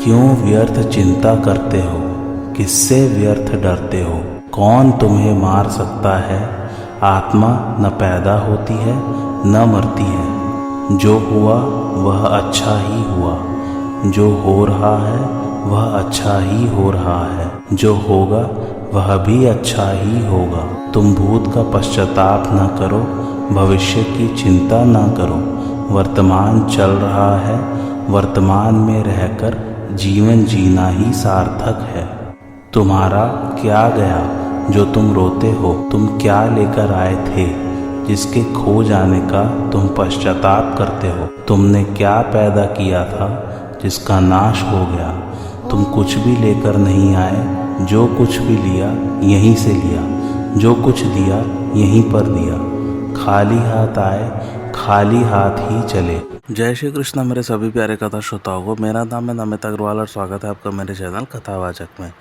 क्यों व्यर्थ चिंता करते हो, किससे व्यर्थ डरते हो। कौन तुम्हें मार सकता है। आत्मा न पैदा होती है न मरती है। जो हुआ वह अच्छा ही हुआ, जो हो रहा है वह अच्छा ही हो रहा है, जो होगा वह भी अच्छा ही होगा। तुम भूत का पश्चाताप न करो, भविष्य की चिंता न करो। वर्तमान चल रहा है, वर्तमान में रहकर जीवन जीना ही सार्थक है। तुम्हारा क्या गया जो तुम रोते हो। तुम क्या लेकर आए थे जिसके खो जाने का तुम पश्चाताप करते हो। तुमने क्या पैदा किया था जिसका नाश हो गया। तुम कुछ भी लेकर नहीं आए, जो कुछ भी लिया यहीं से लिया, जो कुछ दिया यहीं पर दिया। खाली हाथ आए, खाली हाथ ही चले। जय श्री कृष्ण मेरे सभी प्यारे कथा श्रोताओं को। मेरा नाम है नमित अग्रवाल और स्वागत है आपका मेरे चैनल कथावाचक में।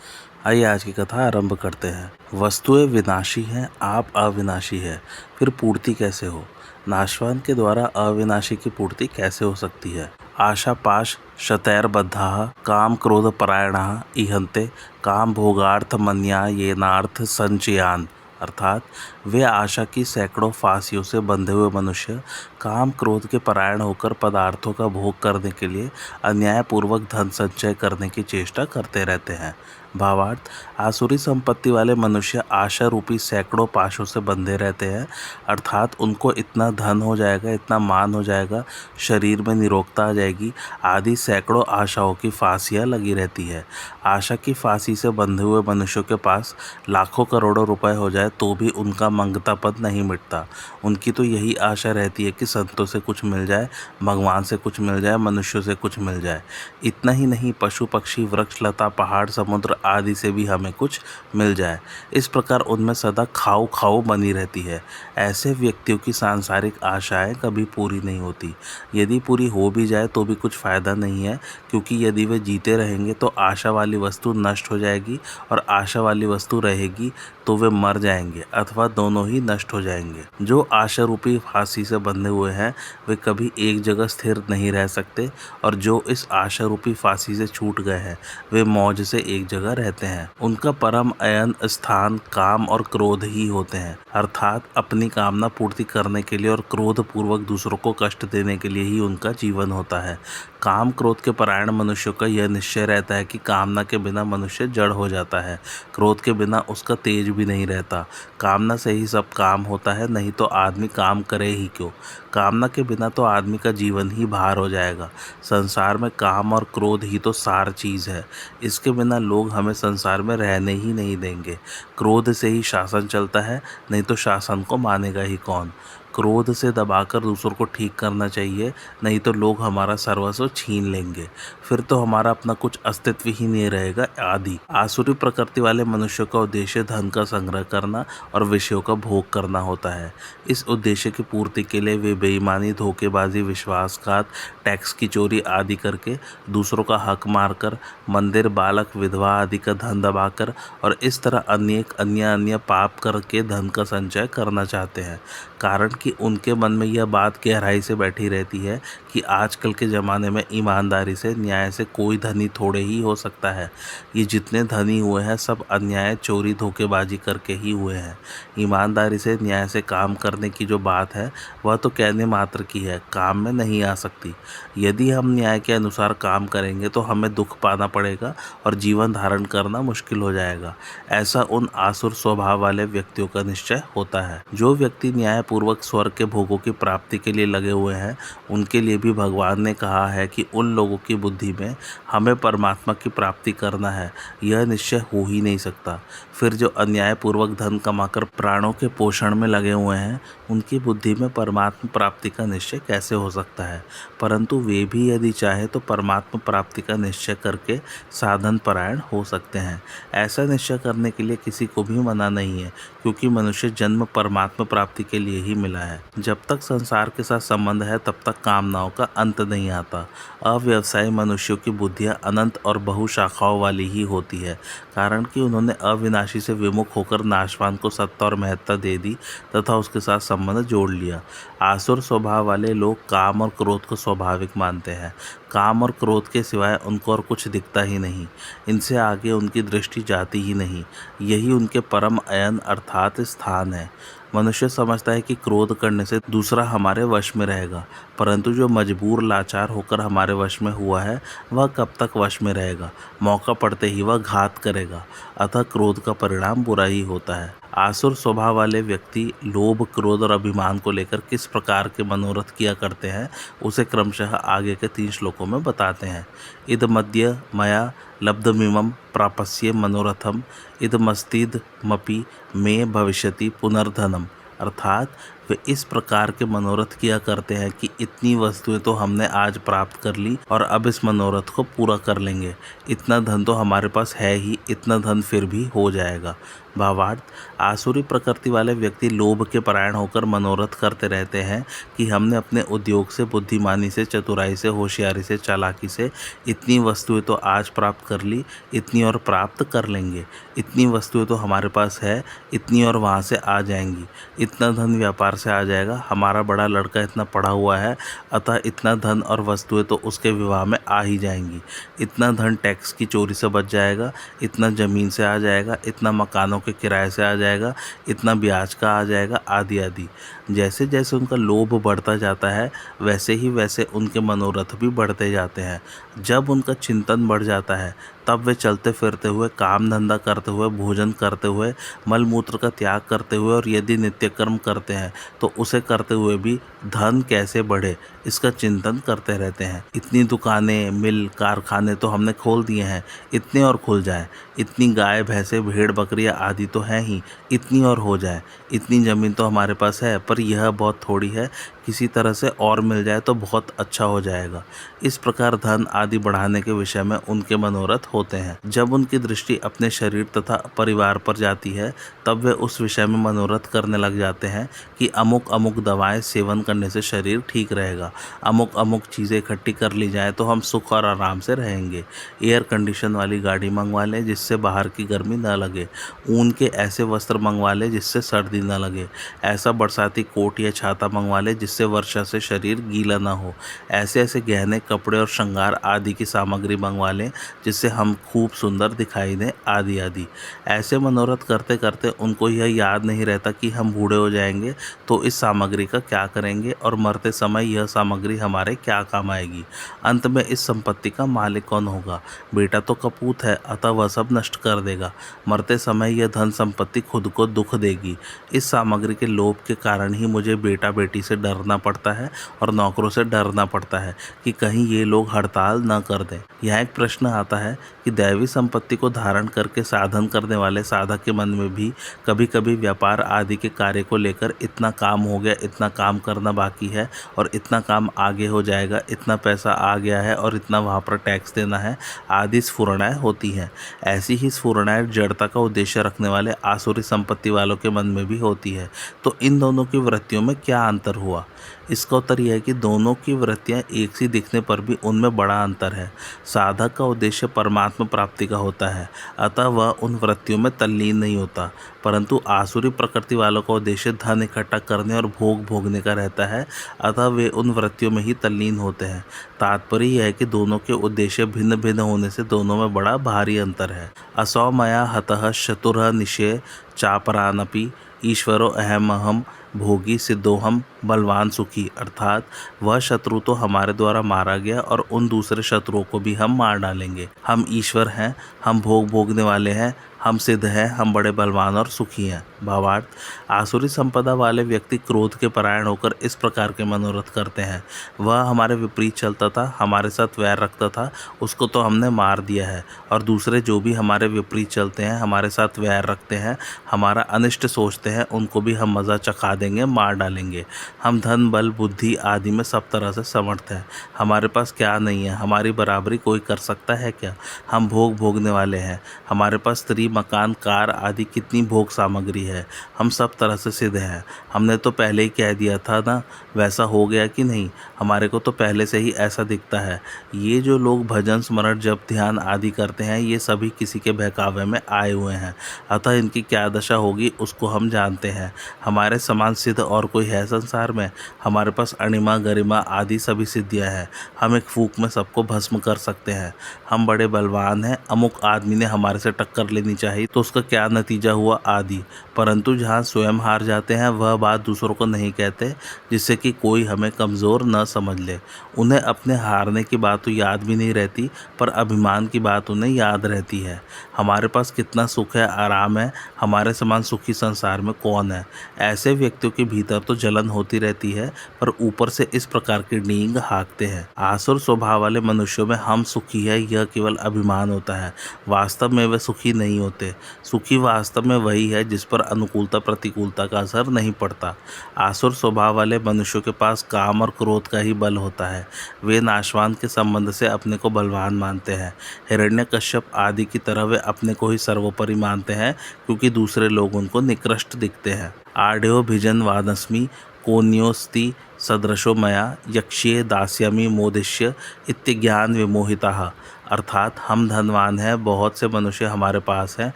आइए आज की कथा आरंभ करते हैं। वस्तुएं विनाशी हैं, आप अविनाशी है, फिर पूर्ति कैसे हो। नाशवान के द्वारा अविनाशी की पूर्ति कैसे हो सकती है। आशा पाश शतैर्बद्धाः काम क्रोध परायणाः इहन्ते काम भोगार्थ मन्या येनार्थ संचयान। अर्थात वे आशा की सैकड़ों फांसियों से बंधे हुए मनुष्य काम क्रोध के परायण होकर पदार्थों का भोग करने के लिए अन्यायपूर्वक धन संचय करने की चेष्टा करते रहते हैं। भावार्थ, आसुरी संपत्ति वाले मनुष्य आशा रूपी सैकड़ों पाशों से बंधे रहते हैं। अर्थात उनको इतना धन हो जाएगा, इतना मान हो जाएगा, शरीर में निरोगता आ जाएगी, आदि सैकड़ों आशाओं की फांसियाँ लगी रहती है। आशा की फांसी से बंधे हुए मनुष्यों के पास लाखों करोड़ों रुपए हो जाए तो भी उनका मंगता पद नहीं मिटता। उनकी तो यही आशा रहती है कि संतों से कुछ मिल जाए, भगवान से कुछ मिल जाए, मनुष्यों से कुछ मिल जाए। इतना ही नहीं, पशु पक्षी वृक्ष लता पहाड़ समुद्र आदि से भी हमें कुछ मिल जाए। इस प्रकार उनमें सदा खाओ खाओ बनी रहती है। ऐसे व्यक्तियों की सांसारिक आशाएं कभी पूरी नहीं होती। यदि पूरी हो भी जाए तो भी कुछ फ़ायदा नहीं है, क्योंकि यदि वे जीते रहेंगे तो आशा वाली वस्तु नष्ट हो जाएगी और आशा वाली वस्तु रहेगी तो वे मर जाएंगे अथवा दोनों ही नष्ट हो जाएंगे। जो आशा रूपी फांसी से बंधे हुए हैं वे कभी एक जगह स्थिर नहीं रह सकते, और जो इस आशा रूपी फांसी से छूट गए हैं वे मौज से एक जगह रहते हैं। उनका परम अयन स्थान काम और क्रोध ही होते हैं। अर्थात अपनी कामना पूर्ति करने के लिए और क्रोध पूर्वक दूसरों को कष्ट देने के लिए ही उनका जीवन होता है। काम क्रोध के परायण मनुष्यों का यह निश्चय रहता है कि कामना के बिना मनुष्य जड़ हो जाता है, क्रोध के बिना उसका तेज भी नहीं रहता। कामना से ही सब काम होता है, नहीं तो आदमी काम करे ही क्यों। कामना के बिना तो आदमी का जीवन ही भार हो जाएगा। संसार में काम और क्रोध ही तो सार चीज़ है। इसके बिना लोग हमें संसार में रहने ही नहीं देंगे। क्रोध से ही शासन चलता है, नहीं तो शासन को मानेगा ही कौन। क्रोध से दबाकर दूसरों को ठीक करना चाहिए, नहीं तो लोग हमारा सर्वस्व छीन लेंगे, फिर तो हमारा अपना कुछ अस्तित्व ही नहीं रहेगा आदि। आसुरी प्रकृति वाले मनुष्यों का उद्देश्य धन का संग्रह करना और विषयों का भोग करना होता है। इस उद्देश्य की पूर्ति के लिए वे बेईमानी, धोखेबाजी, विश्वासघात, टैक्स की चोरी आदि करके, दूसरों का हक मारकर, मंदिर, बालक, विधवा आदि का धन दबाकर और इस तरह अनेक अन्य पाप करके धन का संचय करना चाहते हैं। कारण कि उनके मन में यह बात गहराई से बैठी रहती है कि आजकल के ज़माने में ईमानदारी से, न्याय से कोई धनी थोड़े ही हो सकता है। ये जितने धनी हुए हैं सब अन्याय, चोरी, धोखेबाजी करके ही हुए हैं। ईमानदारी से, न्याय से काम करने की जो बात है वह तो कहने मात्र की है, काम में नहीं आ सकती। यदि हम न्याय के अनुसार काम करेंगे तो हमें दुख पाना पड़ेगा और जीवन धारण करना मुश्किल हो जाएगा। ऐसा उन आसुर स्वभाव वाले व्यक्तियों का निश्चय होता है। जो व्यक्ति न्याय पूर्वक स्वर्ग के भोगों की प्राप्ति के लिए लगे हुए हैं, उनके लिए भी भगवान ने कहा है कि उन लोगों की बुद्धि में हमें परमात्मा की प्राप्ति करना है यह निश्चय हो ही नहीं सकता। फिर जो अन्यायपूर्वक धन कमाकर प्राणों के पोषण में लगे हुए हैं, उनकी बुद्धि में परमात्मा प्राप्ति का निश्चय कैसे हो सकता है। परंतु वे भी यदि चाहे तो परमात्मा प्राप्ति का निश्चय करके साधन परायण हो सकते हैं। ऐसा निश्चय करने के लिए किसी को भी मना नहीं है, क्योंकि मनुष्य जन्म परमात्मा प्राप्ति के लिए ही मिला मिला है। जब तक संसार के साथ संबंध है तब तक कामनाओं का अंत नहीं आता। अव्यवसायी मनुष्यों की बुद्धियाँ अनंत और बहुशाखाओं वाली ही होती है, कारण कि उन्होंने अविनाशी से विमुख होकर नाशवान को सत्ता और महत्ता दे दी तथा उसके साथ संबंध जोड़ लिया। आसुर स्वभाव वाले लोग काम और क्रोध को स्वाभाविक मानते हैं। काम और क्रोध के सिवाय उनको और कुछ दिखता ही नहीं, इनसे आगे उनकी दृष्टि जाती ही नहीं। यही उनके परम अयन अर्थात स्थान है। मनुष्य समझता है कि क्रोध करने से दूसरा हमारे वश में रहेगा, परंतु जो मजबूर लाचार होकर हमारे वश में हुआ है वह कब तक वश में रहेगा। मौका पड़ते ही वह घात करेगा। अतः क्रोध का परिणाम बुरा ही होता है। आसुर स्वभाव वाले व्यक्ति लोभ, क्रोध और अभिमान को लेकर किस प्रकार के मनोरथ किया करते हैं उसे क्रमशः आगे के 3 श्लोकों में बताते हैं। इद मद्य मया लब्धमिमं प्रापस्ये मनोरथम इदमस्तिदमपि मे भविष्यति पुनर्धनम। अर्थात वे इस प्रकार के मनोरथ किया करते हैं कि इतनी वस्तुएं तो हमने आज प्राप्त कर ली और अब इस मनोरथ को पूरा कर लेंगे। इतना धन तो हमारे पास है ही, इतना धन फिर भी हो जाएगा। भावार्थ, आसुरी प्रकृति वाले व्यक्ति लोभ के परायण होकर मनोरथ करते रहते हैं कि हमने अपने उद्योग से, बुद्धिमानी से, चतुराई से, होशियारी से, चालाकी से इतनी वस्तुएं तो आज प्राप्त कर ली, इतनी और प्राप्त कर लेंगे। इतनी वस्तुएं तो हमारे पास है, इतनी और वहाँ से आ जाएंगी। इतना धन व्यापार से आ जाएगा। हमारा बड़ा लड़का इतना पढ़ा हुआ है, अतः इतना धन और वस्तुएं तो उसके विवाह में आ ही जाएंगी। इतना धन टैक्स की चोरी से बच जाएगा, इतना ज़मीन से आ जाएगा, इतना मकानों के किराए से आ जाएगा, इतना ब्याज का आ जाएगा, आदि आदि। जैसे जैसे उनका लोभ बढ़ता जाता है वैसे ही वैसे उनके मनोरथ भी बढ़ते जाते हैं। जब उनका चिंतन बढ़ जाता है तब वे चलते फिरते हुए, काम धंधा करते हुए, भोजन करते हुए, मल मूत्र का त्याग करते हुए और यदि नित्य कर्म करते हैं तो उसे करते हुए भी धन कैसे बढ़े इसका चिंतन करते रहते हैं। इतनी दुकानें, मिल, कारखाने तो हमने खोल दिए हैं, इतने और खुल जाए। इतनी गाय, भैंसे, भेड़, बकरियां आदि तो हैं ही, इतनी और हो जाए। इतनी ज़मीन तो हमारे पास है, पर यह बहुत थोड़ी है, किसी तरह से और मिल जाए तो बहुत अच्छा हो जाएगा। इस प्रकार धन आदि बढ़ाने के विषय में उनके मनोरथ होते हैं। जब उनकी दृष्टि अपने शरीर तथा परिवार पर जाती है तब वे उस विषय में मनोरथ करने लग जाते हैं कि अमुक अमुक दवाएं सेवन करने से शरीर ठीक रहेगा, अमुक अमुक चीज़ें इकट्ठी कर ली जाएं तो हम सुख और आराम से रहेंगे। एयर कंडीशन वाली गाड़ी मंगवा लें जिससे बाहर की गर्मी न लगे, ऊन के ऐसे वस्त्र मंगवा लें जिससे सर्दी न लगे, ऐसा बरसाती कोट या छाता मंगवा लें जिससे वर्षा से शरीर गीला ना हो, ऐसे ऐसे गहने, कपड़े और श्रृंगार आदि की सामग्री मंगवा लें जिससे हम खूब सुंदर दिखाई दें, आदि आदि। ऐसे मनोरथ करते करते उनको यह याद नहीं रहता कि हम बूढ़े हो जाएंगे तो इस सामग्री का क्या करेंगे और मरते समय यह सामग्री हमारे क्या काम आएगी। अंत में इस संपत्ति का मालिक कौन होगा। बेटा तो कपूत है, अतः वह सब नष्ट कर देगा। मरते समय यह धन संपत्ति खुद को दुख देगी। इस सामग्री के लोभ के कारण ही मुझे बेटा बेटी से डरना पड़ता है और नौकरों से डरना पड़ता है कि कहीं ये लोग हड़ताल न कर दें। यहाँ एक प्रश्न आता है कि दैवी संपत्ति को धारण करके साधन करने वाले साधक के मन में भी कभी कभी व्यापार आदि के कार्य को लेकर इतना काम हो गया, इतना काम करना बाकी है और इतना काम आगे हो जाएगा, इतना पैसा आ गया है और इतना वहाँ पर टैक्स देना है, आदि स्फुरणाएँ होती हैं। ऐसी ही स्फुरणाएँ जड़ता का उद्देश्य रखने वाले आसुरी संपत्ति वालों के मन में भी होती है। तो इन दोनों की वृत्तियों में क्या अंतर हुआ? इसका उत्तर यह है कि दोनों की वृत्तियां एक सी दिखने पर भी उनमें बड़ा अंतर है। साधक का उद्देश्य परमात्मा प्राप्ति का होता है, अतः वह उन वृत्तियों में तल्लीन नहीं होता, परंतु आसुरी प्रकृति वालों का उद्देश्य धन इकट्ठा करने और भोग भोगने का रहता है, अतः वे उन वृत्तियों में ही तल्लीन होते हैं। तात्पर्य यह है कि दोनों के उद्देश्य भिन्न भिन्न होने से दोनों में बड़ा भारी अंतर है। असौ मया हतः शतुरः निश्चय चापरानपि ईश्वरो अहमहम भोगी सिद्धोहम बलवान सुखी। अर्थात वह शत्रु तो हमारे द्वारा मारा गया और उन दूसरे शत्रुओं को भी हम मार डालेंगे। हम ईश्वर हैं, हम भोग भोगने वाले हैं, हम सिद्ध हैं, हम बड़े बलवान और सुखी हैं। भावार्थ, आसुरी संपदा वाले व्यक्ति क्रोध के परायण होकर इस प्रकार के मनोरथ करते हैं। वह हमारे विपरीत चलता था, हमारे साथ वैर रखता था, उसको तो हमने मार दिया है, और दूसरे जो भी हमारे विपरीत चलते हैं, हमारे साथ वैर रखते हैं, हमारा अनिष्ट सोचते हैं, उनको भी हम मज़ा चखा देंगे, मार डालेंगे। हम धन, बल, बुद्धि आदि में सब तरह से समर्थ हैं। हमारे पास क्या नहीं है, हमारी बराबरी कोई कर सकता है क्या? हम भोग भोगने वाले हैं, हमारे पास स्त्री मकान, कार आदि कितनी भोग सामग्री है, हम सब तरह से सिद्ध हैं। हमने तो पहले ही कह दिया था ना, वैसा हो गया कि नहीं? हमारे को तो पहले से ही ऐसा दिखता है। ये जो लोग भजन, स्मरण, जप, ध्यान आदि करते हैं, ये सभी किसी के बहकावे में आए हुए हैं। अतः इनकी क्या दशा होगी उसको हम जानते हैं। हमारे समान सिद्ध और कोई है संसार में? हमारे पास अणिमा, गरिमा आदि सभी सिद्धियां हैं। हम एक फूंक में सबको भस्म कर सकते हैं। हम बड़े बलवान हैं, अमुक आदमी ने हमारे से टक्कर लेनी चाहिए तो उसका क्या नतीजा हुआ आदि। परंतु जहाँ स्वयं हार जाते हैं वह बात दूसरों को नहीं कहते, जिससे कि कोई हमें कमज़ोर न समझ ले। उन्हें अपने हारने की बात तो याद भी नहीं रहती, पर अभिमान की बात उन्हें याद रहती है। हमारे पास कितना सुख है, आराम है, हमारे समान सुखी संसार में कौन है? ऐसे व्यक्तियों के भीतर तो जलन होती रहती है, पर ऊपर से इस प्रकार की नींग हाँकते हैं। आसुर स्वभाव वाले मनुष्यों में हम सुखी है यह केवल अभिमान होता है, वास्तव में वे सुखी नहीं होते। सुखी वास्तव में वही है जिस पर अनुकूलता प्रतिकूलता का असर नहीं पड़ता। आसुर स्वभाव वाले मनुष्यों के पास काम और क्रोध का ही बल होता है। वे नाशवान के संबंध से अपने को बलवान मानते हैं। हिरण्यकश्यप आदि की तरह वे अपने को ही सर्वोपरि मानते हैं, क्योंकि दूसरे लोग उनको निकृष्ट दिखते हैं। आढ़्यो भिजन वादस्मि कोन्योस्ति सदृशो मया यक्ष्ये दास्यामि मोदिष्य इत्यज्ञान विमोहिताः। अर्थात हम धनवान हैं, बहुत से मनुष्य हमारे पास हैं,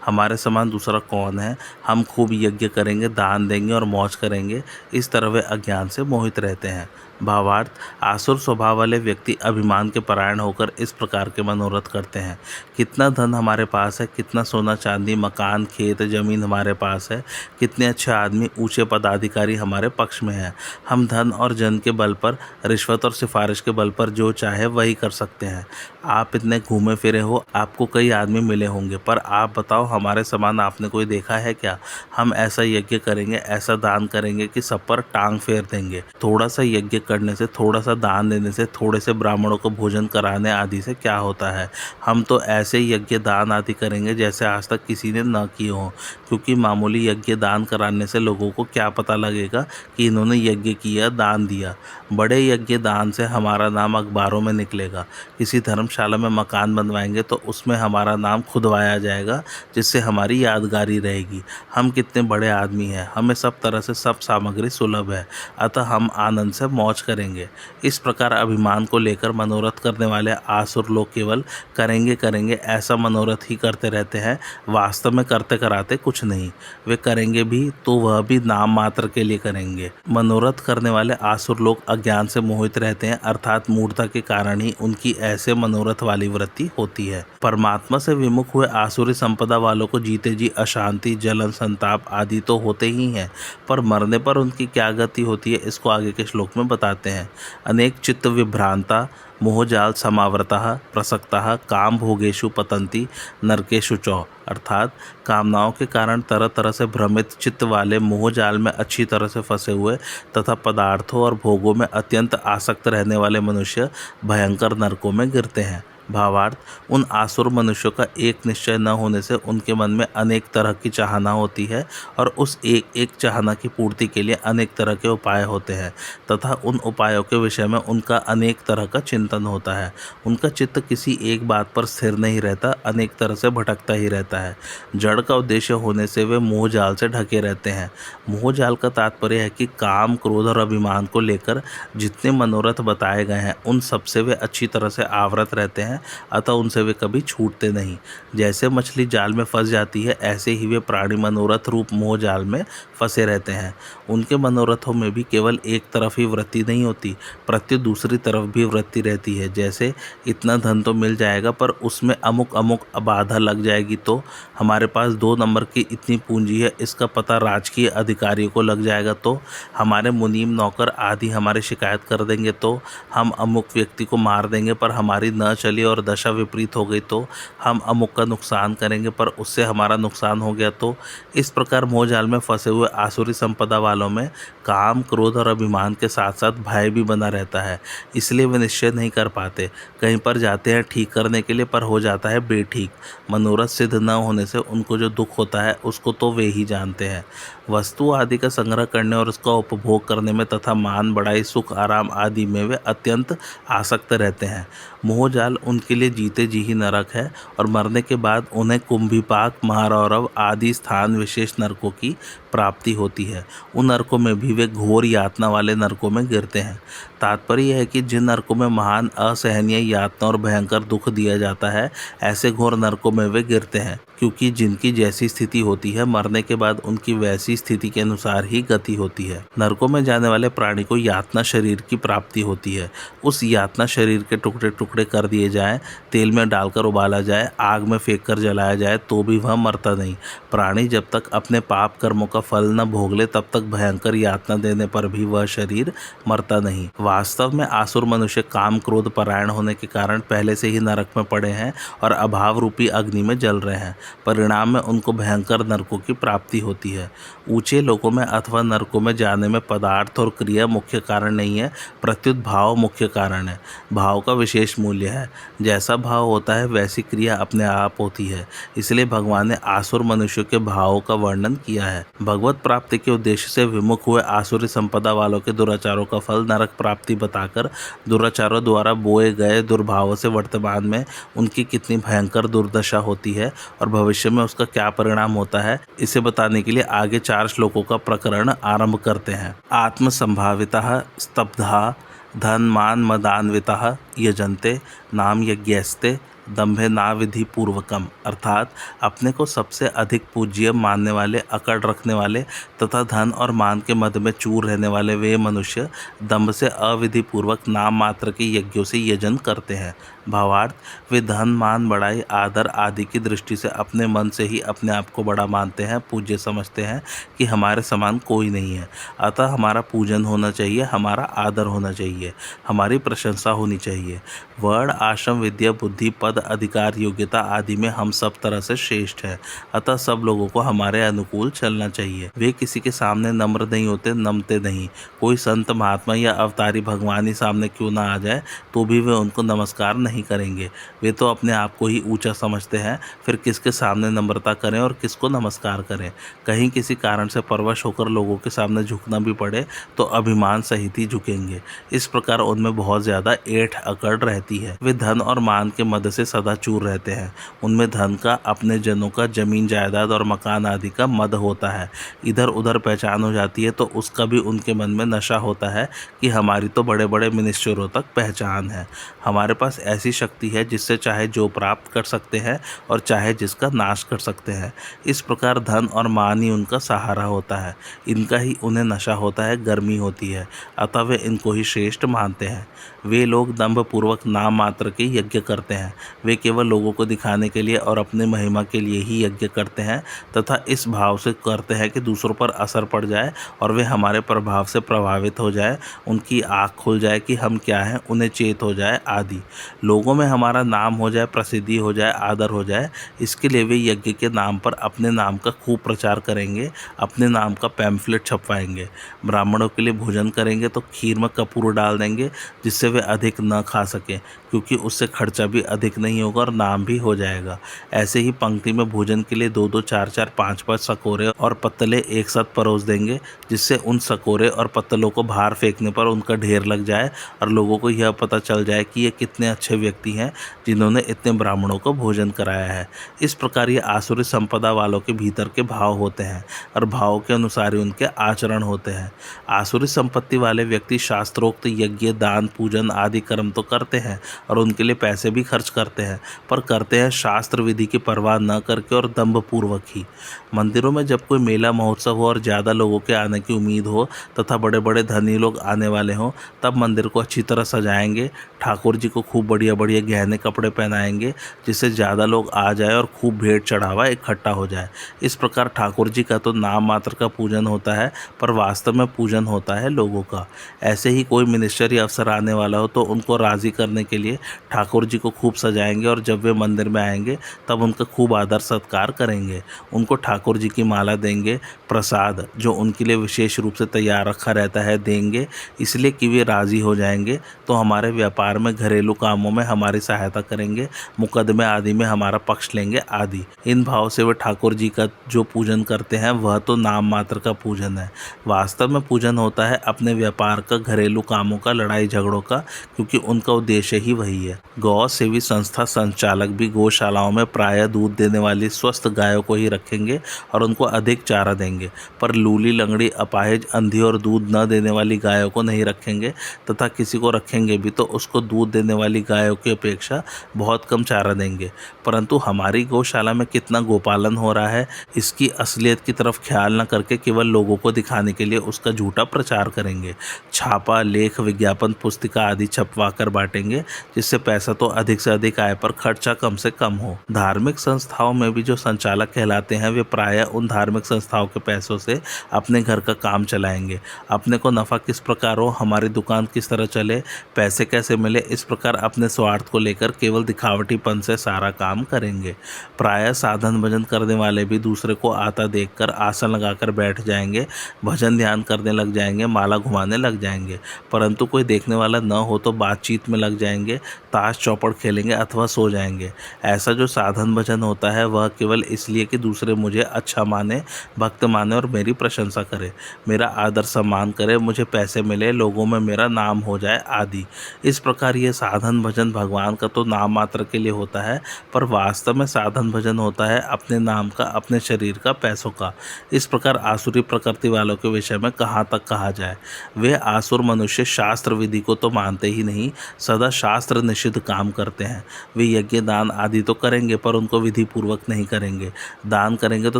हमारे समान दूसरा कौन है? हम खूब यज्ञ करेंगे, दान देंगे और मौज करेंगे, इस तरह वे अज्ञान से मोहित रहते हैं। भावार्थ, आसुर स्वभाव वाले व्यक्ति अभिमान के परायण होकर इस प्रकार के मनोरथ करते हैं। कितना धन हमारे पास है, कितना सोना चांदी, मकान, खेत, जमीन हमारे पास है, कितने अच्छे आदमी, ऊंचे पदाधिकारी हमारे पक्ष में हैं। हम धन और जन के बल पर, रिश्वत और सिफारिश के बल पर जो चाहे वही कर सकते हैं। आप इतने घूमे फिरे हो, आपको कई आदमी मिले होंगे, पर आप बताओ हमारे समान आपने कोई देखा है क्या? हम ऐसा यज्ञ करेंगे, ऐसा दान करेंगे कि सब पर टांग फेर देंगे। थोड़ा सा यज्ञ करने से, थोड़ा सा दान देने से, थोड़े से ब्राह्मणों को भोजन कराने आदि से क्या होता है? हम तो ऐसे यज्ञ दान आदि करेंगे जैसे आज तक किसी ने न किए हों, क्योंकि मामूली यज्ञ दान कराने से लोगों को क्या पता लगेगा कि इन्होंने यज्ञ किया, दान दिया। बड़े यज्ञ दान से हमारा नाम अखबारों में निकलेगा। किसी धर्मशाला में मकान बनवाएंगे तो उसमें हमारा नाम खुदवाया जाएगा, जिससे हमारी यादगारी रहेगी। हम कितने बड़े आदमी हैं, हमें सब तरह से सब सामग्री सुलभ है, अतः हम आनंद से मौज करेंगे। इस प्रकार अभिमान को लेकर मनोरथ करने वाले आसुर लोग केवल करेंगे करेंगे ऐसा मनोरथ ही करते रहते हैं, वास्तव में करते कराते कुछ नहीं। वे करेंगे भी तो वह भी नाम मात्र के लिए करेंगे। मनोरथ करने वाले आसुर लोग अज्ञान से मोहित रहते हैं, अर्थात मूढ़ता के कारण ही उनकी ऐसे मनोरथ वाली वृत्ति होती है। परमात्मा से विमुख हुए आसुरी संपदा वालों को जीते जी अशांति, जलन, संताप आदि तो होते ही हैं, पर मरने पर उनकी क्या गति होती है इसको आगे के श्लोक में बताते हैं। अनेक चित्त विभ्रांता मोहजाल समावृता प्रसक्ता काम भोगेषु पतंती नरकेषु चौ। अर्थात कामनाओं के कारण तरह तरह से भ्रमित चित्त वाले मोहजाल में अच्छी तरह से फंसे हुए तथा पदार्थों और भोगों में अत्यंत आसक्त रहने वाले मनुष्य भयंकर नरकों में गिरते हैं। भावार्थ, उन आसुर मनुष्यों का एक निश्चय न होने से उनके मन में अनेक तरह की चाहना होती है, और उस एक एक चाहना की पूर्ति के लिए अनेक तरह के उपाय होते हैं, तथा उन उपायों के विषय में उनका अनेक तरह का चिंतन होता है। उनका चित्त किसी एक बात पर स्थिर नहीं रहता, अनेक तरह से भटकता ही रहता है। जड़ का उद्देश्य होने से वे मोह जाल से ढके रहते हैं। मोह जाल का तात्पर्य है कि काम, क्रोध और अभिमान को लेकर जितने मनोरथ बताए गए हैं उन सबसे वे अच्छी तरह से आवृत रहते हैं, अतः उनसे वे कभी छूटते नहीं। जैसे मछली जाल में फंस जाती है, ऐसे ही वे प्राणी मनोरथ रूप मोह जाल में फंसे रहते हैं। उनके मनोरथों में भी केवल एक तरफ ही वृत्ति नहीं होती, प्रत्युत दूसरी तरफ भी वृत्ति रहती है। जैसे इतना धन तो मिल जाएगा, पर उसमें अमुक अमुक बाधा लग जाएगी, तो हमारे पास 2 नंबर की इतनी पूंजी है, इसका पता राजकीय अधिकारियों को लग जाएगा, तो हमारे मुनीम नौकर आदि हमारी शिकायत कर देंगे, तो हम अमुक व्यक्ति को मार देंगे, पर हमारी न चली और दशा विपरीत हो गई तो हम अमुक का नुकसान करेंगे, पर उससे हमारा नुकसान हो गया तो। इस प्रकार मोहजाल में फंसे हुए आसुरी संपदा वालों में काम, क्रोध और अभिमान के साथ साथ भय भी बना रहता है, इसलिए वे निश्चय नहीं कर पाते। कहीं पर जाते हैं ठीक करने के लिए, पर हो जाता है बेठीक। मनोरथ सिद्ध न होने से उनको जो दुख होता है उसको तो वे ही जानते हैं। वस्तु आदि का संग्रह करने और उसका उपभोग करने में तथा मान बढ़ाई सुख आराम आदि में वे अत्यंत आसक्त रहते हैं। मोहजाल उनके लिए जीते जी ही नरक है और मरने के बाद उन्हें कुंभीपाक महारौरव आदि स्थान विशेष नरकों की प्राप्ति होती है। उन नरकों में भी वे घोर यातना वाले नरकों में गिरते हैं। तात्पर्य यह है कि जिन नरकों में महान असहनीय यातना और भयंकर दुख दिया जाता है, ऐसे घोर नरकों में वे गिरते हैं, क्योंकि जिनकी जैसी स्थिति होती है मरने के बाद उनकी वैसी स्थिति के अनुसार ही गति होती है। नरकों में जाने वाले प्राणी को यातना शरीर की प्राप्ति होती है। उस यातना शरीर के टुकड़े टुकड़े कर दिए जाएं, तेल में डालकर उबाला जाए, आग में फेंक कर जलाया जाए तो भी वह मरता नहीं। प्राणी जब तक अपने पाप कर्मों का फल न भोग ले तब तक भयंकर यातना देने पर भी वह शरीर मरता नहीं। वास्तव में आसुर मनुष्य काम क्रोध परायण होने के कारण पहले से ही नरक में पड़े हैं और अभाव रूपी अग्नि में जल रहे हैं। परिणाम में उनको भयंकर नरकों की प्राप्ति होती है। ऊंचे लोकों में अथवा नरकों में जाने में पदार्थ और क्रिया मुख्य कारण नहीं है, प्रत्युत भाव मुख्य कारण है। भाव का विशेष मूल्य है। जैसा भाव होता है वैसी क्रिया अपने आप होती है। इसलिए भगवान ने आसुर मनुष्यों के भावों का वर्णन किया है। भगवत प्राप्ति के उद्देश्य से विमुख हुए आसुरी संपदा वालों के दुराचारों का फल नरक प्राप्ति बताकर दुराचारों द्वारा बोए गए दुर्भावों से वर्तमान में उनकी कितनी भयंकर दुर्दशा होती है और भविष्य में उसका क्या परिणाम होता है, इसे बताने के लिए आगे 4 श्लोकों का प्रकरण आरंभ करते हैं। आत्मसंभावितः स्तब्धा धन मान मदान्वितः यजन्ते नाम यज्ञस्ते दंभे नाविधि पूर्वकम, अर्थात अपने को सबसे अधिक पूज्य मानने वाले, अकड़ रखने वाले तथा धन और मान के मद में चूर रहने वाले वे मनुष्य दंभ से अविधि पूर्वक नाम मात्र के यज्ञों से यजन करते हैं। भावार्थ, वे धन मान बढ़ाई आदर आदि की दृष्टि से अपने मन से ही अपने आप को बड़ा मानते हैं, पूज्य समझते हैं कि हमारे समान कोई नहीं है। अतः हमारा पूजन होना चाहिए, हमारा आदर होना चाहिए, हमारी प्रशंसा होनी चाहिए। वर्ण आश्रम विद्या बुद्धि पद अधिकार योग्यता आदि में हम सब तरह से श्रेष्ठ हैं। अतः सब लोगों को हमारे अनुकूल चलना चाहिए। वे किसी के सामने नम्र नहीं होते, नमते नहीं। कोई संत महात्मा या अवतारी भगवान ही सामने क्यों ना आ जाए तो भी वे उनको नमस्कार नहीं करेंगे। वे तो अपने आप को ही ऊंचा समझते हैं, फिर किसके सामने नम्रता करें और किसको नमस्कार करें। कहीं किसी कारण से परवश होकर लोगों के सामने झुकना भी पड़े तो अभिमान सहित ही झुकेंगे। इस प्रकार उनमें बहुत ज्यादा ऐंठ अकड़ रहती है। वे धन और मान के मद से सदा चूर रहते हैं। उनमें धन का, अपने जनों का, जमीन जायदाद और मकान आदि का मद होता है। इधर उधर पहचान हो जाती है तो उसका भी उनके मन में नशा होता है कि हमारी तो बड़े बड़े मिनिस्टरों तक पहचान है। हमारे पास ऐसी शक्ति है जिससे चाहे जो प्राप्त कर सकते हैं और चाहे जिसका नाश कर सकते हैं। इस प्रकार धन और मान ही उनका सहारा होता है। इनका ही उन्हें नशा होता है, गर्मी होती है, अतः वे इनको ही श्रेष्ठ मानते हैं। वे लोग दंभ पूर्वक नाम मात्र के यज्ञ करते हैं। वे केवल लोगों को दिखाने के लिए और अपने महिमा के लिए ही यज्ञ करते हैं तथा इस भाव से करते हैं कि दूसरों पर असर पड़ जाए और वे हमारे प्रभाव से प्रभावित हो जाए, उनकी आँख खुल जाए कि हम क्या हैं, उन्हें चेत हो जाए आदि। लोगों में हमारा नाम हो जाए, प्रसिद्धि हो जाए, आदर हो जाए। इसके लिए वे यज्ञ के नाम पर अपने नाम का खूब प्रचार करेंगे, अपने नाम का पैम्फलेट छपवाएंगे। ब्राह्मणों के लिए भोजन करेंगे तो खीर में कपूर डाल देंगे जिससे वे अधिक न खा सकें, क्योंकि उससे खर्चा भी अधिक नहीं होगा और नाम भी हो जाएगा। ऐसे ही पंक्ति में भोजन के लिए 2-2, 4-4, 5-5 सकोरे और पत्तले एक साथ परोस देंगे, जिससे उन सकोरे और पत्तलों को बाहर फेंकने पर उनका ढेर लग जाए और लोगों को यह पता चल जाए कि ये कितने अच्छे व्यक्ति हैं जिन्होंने इतने ब्राह्मणों को भोजन कराया है। इस प्रकार ये आसुरी संपदा वालों के भीतर के भाव होते हैं और भाव के अनुसार ही उनके आचरण होते हैं। आसुरी संपत्ति वाले व्यक्ति शास्त्रोक्त यज्ञ, दान, पूजन आदि कर्म तो करते हैं और उनके लिए पैसे भी खर्च करते हैं, पर करते हैं शास्त्र विधि की परवाह न करके और दंभ पूर्वक ही। मंदिरों में जब कोई मेला महोत्सव हो और ज़्यादा लोगों के आने की उम्मीद हो तथा बड़े बड़े धनी लोग आने वाले हों, तब मंदिर को अच्छी तरह सजाएंगे, ठाकुर जी को खूब बढ़िया बढ़िया गहने कपड़े पहनाएंगे जिससे ज़्यादा लोग आ जाए और खूब भेंट चढ़ावा इकट्ठा हो जाए। इस प्रकार ठाकुर जी का तो नाम मात्र का पूजन होता है, पर वास्तव में पूजन होता है लोगों का। ऐसे ही कोई मिनिस्टर या अफसर आने वाला हो तो उनको राज़ी करने के लिए ठाकुर जी को खूब सजा सजाएंगे और जब वे मंदिर में आएंगे तब उनका खूब आदर सत्कार करेंगे। उनको ठाकुर जी की माला देंगे, प्रसाद जो उनके लिए विशेष रूप से तैयार रखा रहता है देंगे, इसलिए कि वे राज़ी हो जाएंगे तो हमारे व्यापार में, घरेलू कामों में हमारी सहायता करेंगे, मुकदमे आदि में हमारा पक्ष लेंगे आदि। इन भाव से वे ठाकुर जी का जो पूजन करते हैं वह तो नाम मात्र का पूजन है। वास्तव में पूजन होता है अपने व्यापार का, घरेलू कामों का, लड़ाई झगड़ों का, क्योंकि उनका उद्देश्य ही वही है। गौ सेवी संस्था संचालक भी गौशालाओं में प्रायः दूध देने वाली स्वस्थ गायों को ही रखेंगे और उनको अधिक चारा देंगे, पर लूली, लंगड़ी, अपाहिज, अंधी और दूध न देने वाली गायों को नहीं रखेंगे, तथा किसी को रखेंगे भी तो उसको दूध देने वाली गायों की अपेक्षा बहुत कम चारा देंगे। परंतु हमारी गौशाला में कितना गोपालन हो रहा है, इसकी असलियत की तरफ ख्याल न करके केवल लोगों को दिखाने के लिए उसका झूठा प्रचार करेंगे। छापा, लेख, विज्ञापन, पुस्तिका आदि छपवा कर बांटेंगे, जिससे पैसा तो अधिक से अधिक आए पर खर्चा कम से कम हो। धार्मिक संस्थाओं में भी जो संचालक कहलाते हैं वे प्रायः उन धार्मिक संस्थाओं के पैसों से अपने घर का काम चलाएंगे। अपने को नफ़ा किस प्रकार हो, हमारी दुकान किस तरह चले, पैसे कैसे मिले, इस प्रकार अपने स्वार्थ को लेकर केवल दिखावटीपन से सारा काम करेंगे। प्रायः साधन भजन करने वाले भी दूसरे को आता देखकर आसन लगाकर बैठ जाएंगे, भजन ध्यान करने लग जाएंगे, माला घुमाने लग जाएंगे, परंतु कोई देखने वाला न हो तो बातचीत में लग जाएंगे, ताश चौपड़ खेलेंगे अथवा सो जाएंगे। ऐसा जो साधन भजन होता है वह केवल इसलिए कि दूसरे मुझे अच्छा माने, भक्त माने और मेरी प्रशंसा करे, मेरा आदर सम्मान करे, मुझे पैसे मिले, लोगों में मेरा नाम हो जाए आदि। इस प्रकार ये साधन भजन भगवान का तो नाम मात्र के लिए होता है, पर वास्तव में साधन भजन होता है अपने नाम का, अपने शरीर का, पैसों का। इस प्रकार आसुरी प्रकृति वालों के विषय में कहाँ तक कहा जाए। वे आसुर मनुष्य शास्त्र विधि को तो मानते ही नहीं, सदा शास्त्र निषिद्ध काम करते हैं। वे यज्ञ दान आदि तो करेंगे पर उनको विधि पूर्वक नहीं करेंगे। दान करेंगे तो